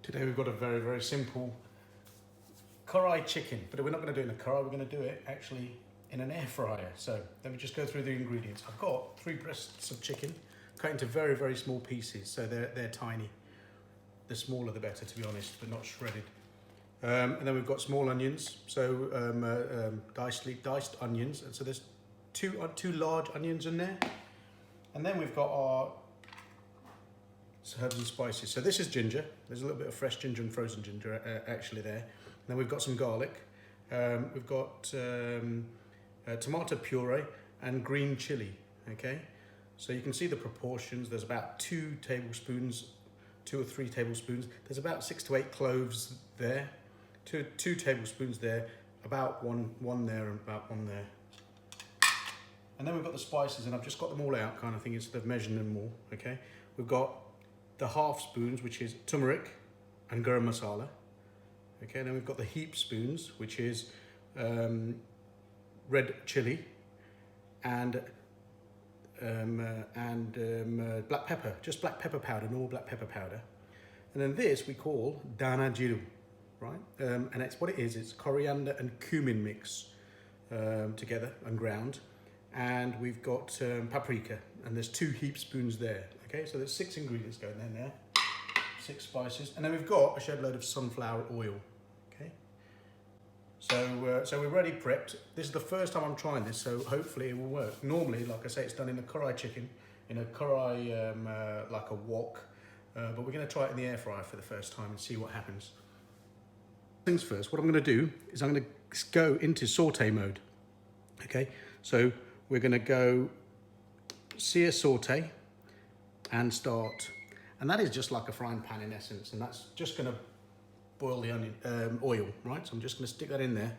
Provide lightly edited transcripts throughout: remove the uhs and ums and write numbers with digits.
Today we've got a very, very simple Kurai chicken, but we're not going to do it in a Kurai, we're going to do it actually in an air fryer. So let me just go through the ingredients. I've got 3 breasts of chicken cut into very, very small pieces, so they're tiny. The smaller the better, to be honest, but not shredded. And then we've got small onions, so diced onions. And so there's two large onions in there. And then we've got our herbs and spices. So this is ginger. There's a little bit of fresh ginger and frozen ginger actually there. And then we've got some garlic. We've got tomato puree and green chili. Okay, so you can see the proportions. There's about 2 or 3 tablespoons. There's about 6 to 8 cloves there. Two tablespoons there. About one there and about 1 there. And then we've got the spices, and I've just got them all out, kind of thing, instead of measuring them all. Okay, we've got the half spoons, which is turmeric and garam masala. Okay, then we've got the heap spoons, which is red chili and black pepper, just black pepper powder, normal black pepper powder. And then this we call dana jiru, right? And it's what it is. It's coriander and cumin mix together and ground. And we've got paprika, and there's 2 heap spoons there. Okay, so there's 6 ingredients going in there, 6 spices, and then we've got a shed load of sunflower oil. Okay, so we're ready prepped. This is the first time I'm trying this, so hopefully it will work. Normally, like I say, it's done in a Kurai chicken, in a Kurai like a wok, but we're going to try it in the air fryer for the first time and see what happens. Things first, what I'm going to do is I'm going to go into saute mode. Okay, so we're going to go sear saute and start, and that is just like a frying pan in essence, and that's just going to boil the onion oil, right? So I'm just going to stick that in there,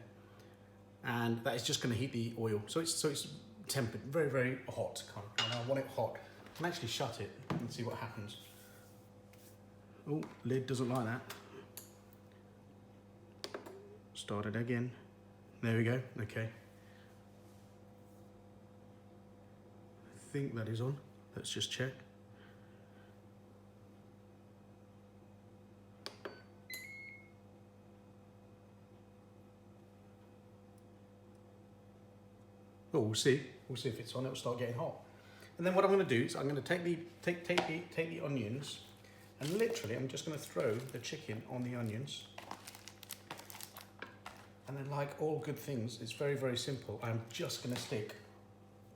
and that is just going to heat the oil. So it's tempered, very, very hot, kind of. And I want it hot. I can actually shut it and see what happens. Oh, lid doesn't like that. Start it again. There we go. Okay. I think that is on. Let's just check. Oh, we'll see. We'll see if it's on. It'll start getting hot. And then what I'm going to do is I'm going to take the onions, and literally I'm just going to throw the chicken on the onions. And then, like all good things, it's very, very simple. I'm just going to stick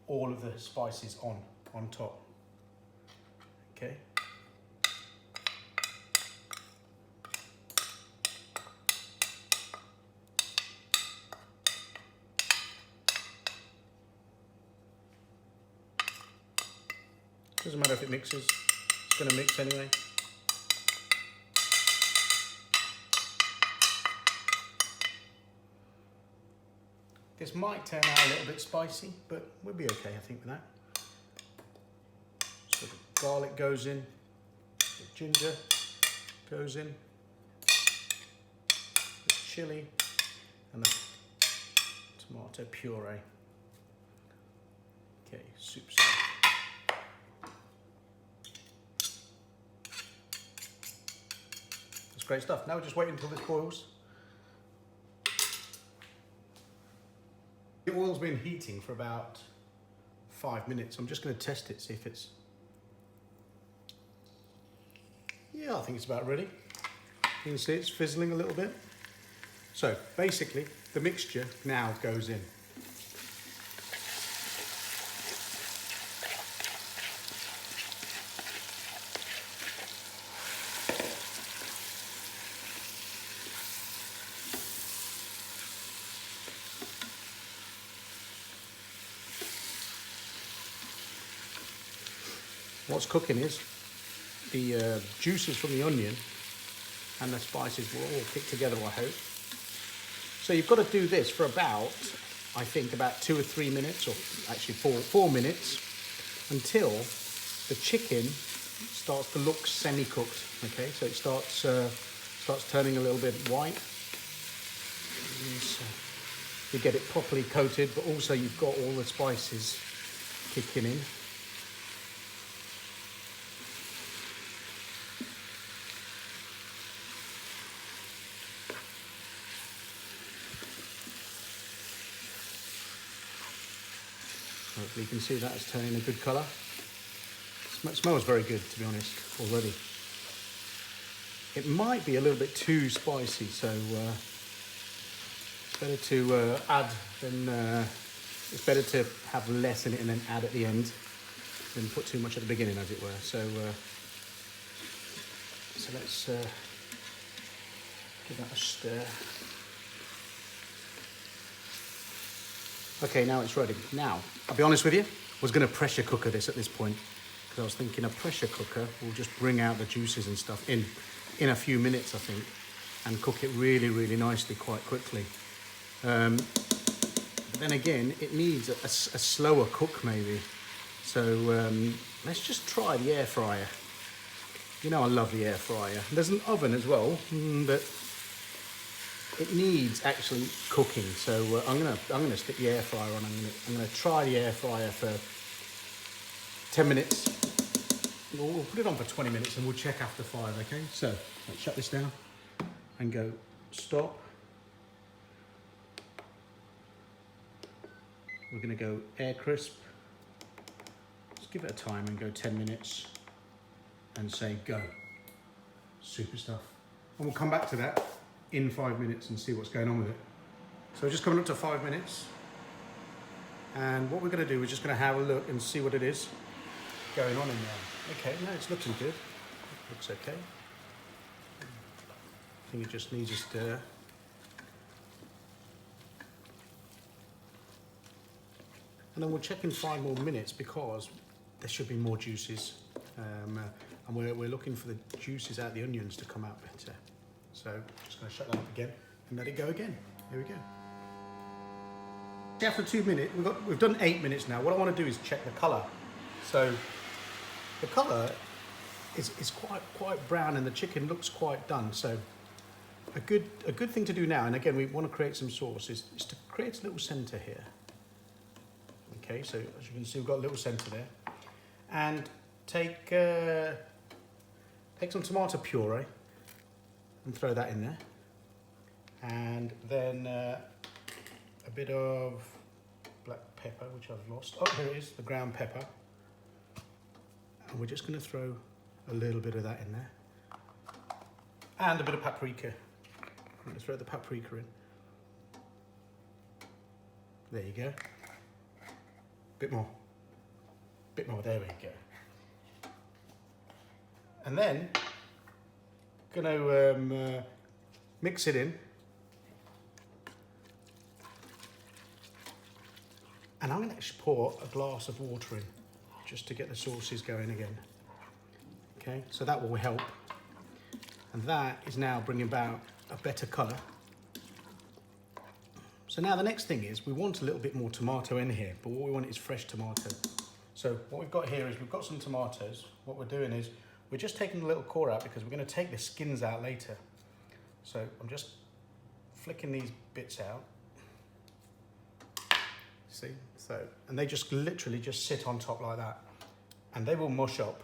all of the spices on top. Okay. Doesn't matter if it mixes, it's going to mix anyway. This might turn out a little bit spicy, but we'll be okay, I think, with that. So the garlic goes in, the ginger goes in, the chili, and the tomato puree. Okay, soup. That's great stuff. Now we'll just wait until this boils. The oil's been heating for about 5 minutes. I'm just going to test it, see if it's... Yeah, I think it's about ready. You can see it's fizzling a little bit. So basically, the mixture now goes in. What's cooking is the juices from the onion and the spices will all kick together, I hope. So you've got to do this for about, I think, about 2 or 3 minutes, or actually 4 minutes, until the chicken starts to look semi-cooked. Okay, so it starts turning a little bit white. So you get it properly coated, but also you've got all the spices kicking in. You can see that's turning a good colour. Smells very good, to be honest, already. It might be a little bit too spicy, so it's better to add than it's better to have less in it and then add at the end than put too much at the beginning, as it were. So let's give that a stir. Okay, now it's ready. Now, I'll be honest with you, I was going to pressure cooker this at this point because I was thinking a pressure cooker will just bring out the juices and stuff in a few minutes, I think, and cook it really, really nicely quite quickly. But then again, it needs a slower cook maybe. So let's just try the air fryer. You know I love the air fryer. There's an oven as well, but it needs actually cooking. So I'm gonna stick the air fryer on. I'm gonna try the air fryer for 10 minutes. We'll put it on for 20 minutes and we'll check after 5. Okay. So let's shut this down and go stop. We're gonna go air crisp. Let's give it a time and go 10 minutes and say go. Super stuff. And we'll come back to that in 5 minutes and see what's going on with it. So we're just coming up to 5 minutes. And what we're gonna do, we're just gonna have a look and see what it is going on in there. Okay, no, it's looking good. Looks okay. I think it just needs a stir. And then we'll check in 5 more minutes because there should be more juices. And we're looking for the juices out of the onions to come out better. So just going to shut that up again and let it go again. Here we go. After 2 minutes, we've done 8 minutes now. What I want to do is check the colour. So the colour is quite brown and the chicken looks quite done. So a good thing to do now, and again we want to create some sauce, is to create a little centre here. Okay, so as you can see we've got a little centre there. And take some tomato puree and throw that in there. And then a bit of black pepper, which I've lost. Oh, here it is, the ground pepper. And we're just going to throw a little bit of that in there. And a bit of paprika. I'm going to throw the paprika in. There you go. Bit more, there we go. And then, gonna mix it in. And I'm gonna actually pour a glass of water in, just to get the sauces going again. Okay, so that will help. And that is now bringing about a better colour. So now the next thing is we want a little bit more tomato in here, but what we want is fresh tomato. So what we've got here is we've got some tomatoes. What we're doing is we're just taking the little core out because we're going to take the skins out later. So I'm just flicking these bits out. See? So, and they just literally just sit on top like that. And they will mush up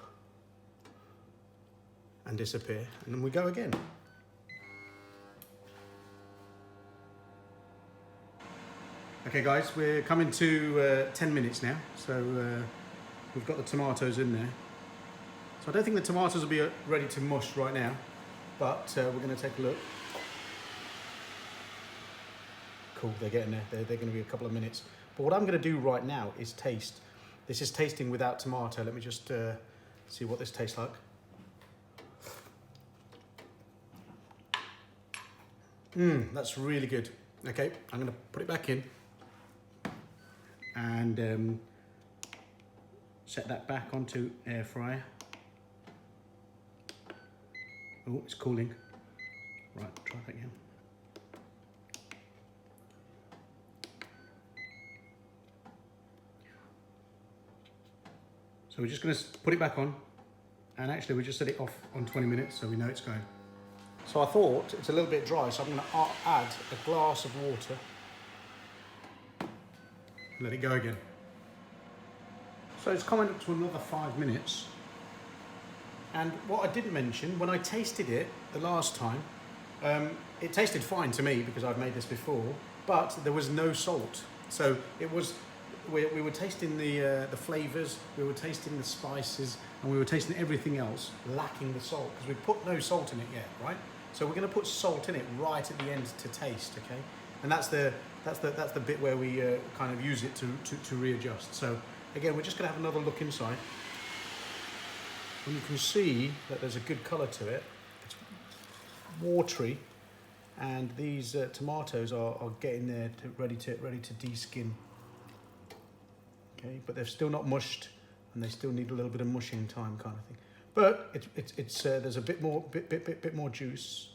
and disappear. And then we go again. Okay guys, we're coming to 10 minutes now, so we've got the tomatoes in there. So I don't think the tomatoes will be ready to mush right now, but we're going to take a look. Cool, they're getting there. They're going to be a couple of minutes. But what I'm going to do right now is taste. This is tasting without tomato. Let me just see what this tastes like. That's really good. Okay, I'm going to put it back in. And set that back onto air fryer. Oh, it's cooling. Right, try that again. So we're just going to put it back on, and actually we just set it off on 20 minutes so we know it's going. So I thought it's a little bit dry, so I'm going to add a glass of water. Let it go again. So it's coming up to another 5 minutes. And what I didn't mention, when I tasted it the last time, it tasted fine to me because I've made this before, but there was no salt. So it was we were tasting the flavors, we were tasting the spices, and we were tasting everything else, lacking the salt because we put no salt in it yet, right? So we're going to put salt in it right at the end to taste, okay? And that's the bit where we kind of use it to readjust. So again, we're just going to have another look inside, and you can see that there's a good colour to it. It's watery, and these tomatoes are getting there, ready to de-skin. Okay, but they're still not mushed, and they still need a little bit of mushing time, kind of thing. But it's there's a bit more juice.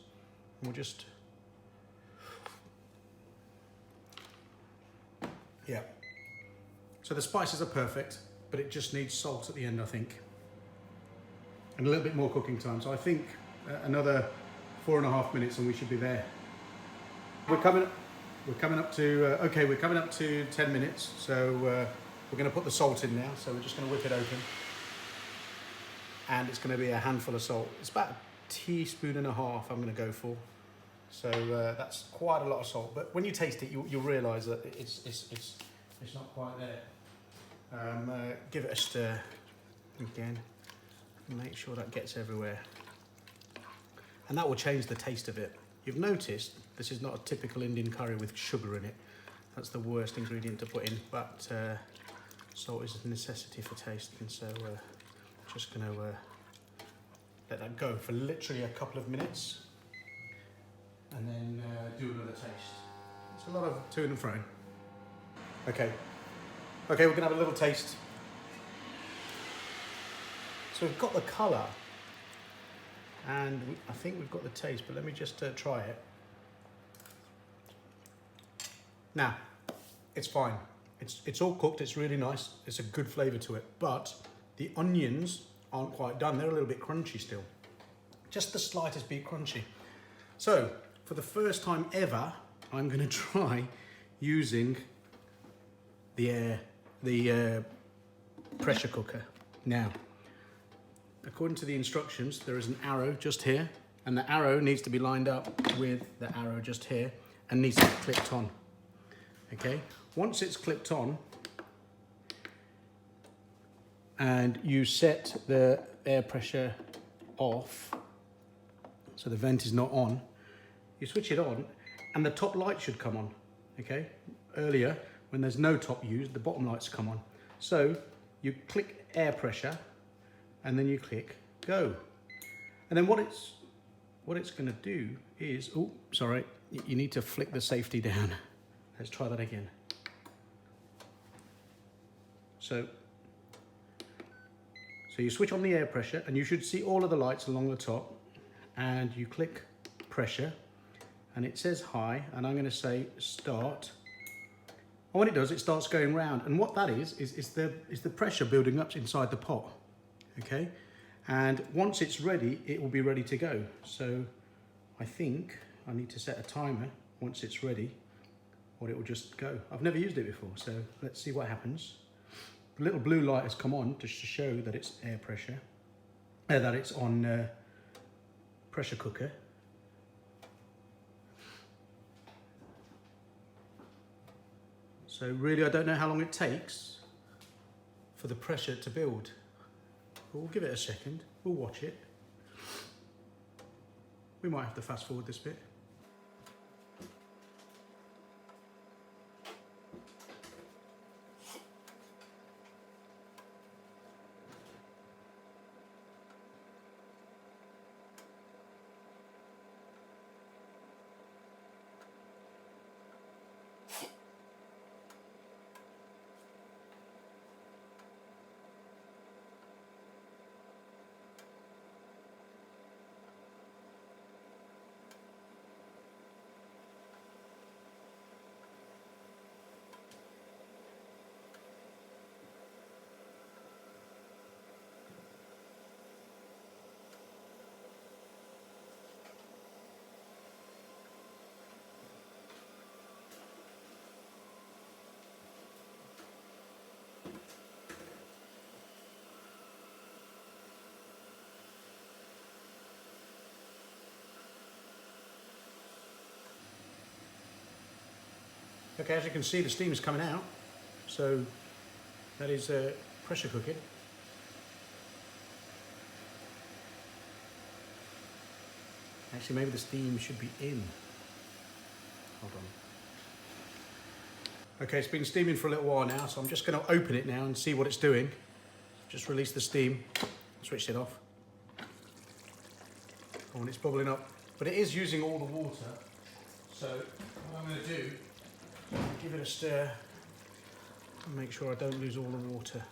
And we'll just yeah. So the spices are perfect, but it just needs salt at the end, I think, and a little bit more cooking time. So I think another 4.5 minutes, and we should be there. We're coming up to 10 minutes. So we're going to put the salt in now. So we're just going to whip it open, and it's going to be a handful of salt. It's about a teaspoon and a half I'm going to go for. So that's quite a lot of salt. But when you taste it, you'll realise that it's not quite there. Give it a stir again. Make sure that gets everywhere, and that will change the taste of it. You've noticed this is not a typical Indian curry with sugar in it. That's the worst ingredient to put in, but salt is a necessity for taste, and so just going to let that go for literally a couple of minutes, and then do another taste. It's a lot of to and fro. Okay, we're going to have a little taste. So we've got the colour, and I think we've got the taste, but let me just try it. Now, it's fine. It's all cooked, it's really nice. It's a good flavour to it, but the onions aren't quite done. They're a little bit crunchy still. Just the slightest bit crunchy. So, for the first time ever, I'm going to try using the pressure cooker. Now, according to the instructions, there is an arrow just here, and the arrow needs to be lined up with the arrow just here, and needs to be clipped on. Okay, once it's clipped on, and you set the air pressure off, so the vent is not on, you switch it on, and the top light should come on. Okay, earlier when there's no top used, the bottom lights come on. So you click air pressure, and then you click go, and then what it's going to do is, oh sorry, you need to flick the safety down. Let's try that again. So you switch on the air pressure, and you should see all of the lights along the top, and you click pressure, and it says high, and I'm going to say start. And when it does, it starts going round, and what that is the pressure building up inside the pot. Okay, and once it's ready, it will be ready to go. So I think I need to set a timer once it's ready, or it will just go. I've never used it before, so let's see what happens. The little blue light has come on just to show that it's air pressure, that it's on pressure cooker. So really, I don't know how long it takes for the pressure to build. But we'll give it a second, we'll watch it. We might have to fast forward this bit. Okay, as you can see, the steam is coming out. So that is pressure cooking. Actually, maybe the steam should be in. Hold on. Okay, it's been steaming for a little while now, so I'm just going to open it now and see what it's doing. Just release the steam, switched it off. Oh, and it's bubbling up. But it is using all the water. So what I'm going to do, give it a stir and make sure I don't lose all the water.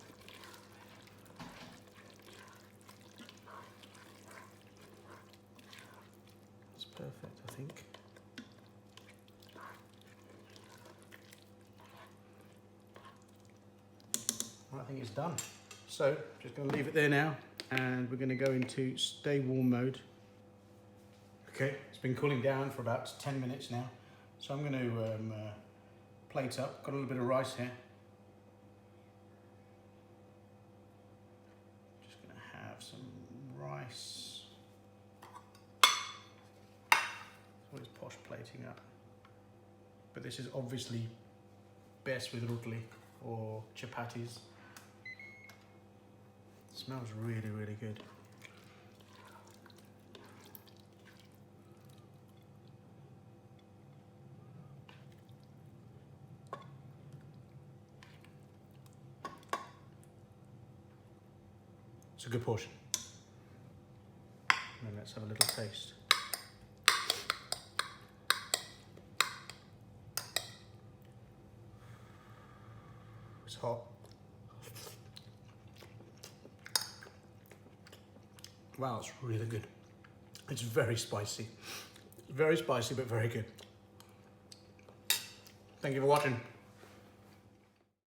That's perfect, I think. I think it's done. So, just going to leave it there now, and we're going to go into stay warm mode. Okay, it's been cooling down for about 10 minutes now. So I'm going to plate up. Got a little bit of rice here. Just going to have some rice. It's always posh plating up. But this is obviously best with rotli or chapatis. Smells really, really good. It's a good portion. And let's have a little taste. It's hot. Wow, it's really good. It's very spicy. Very spicy, but very good. Thank you for watching.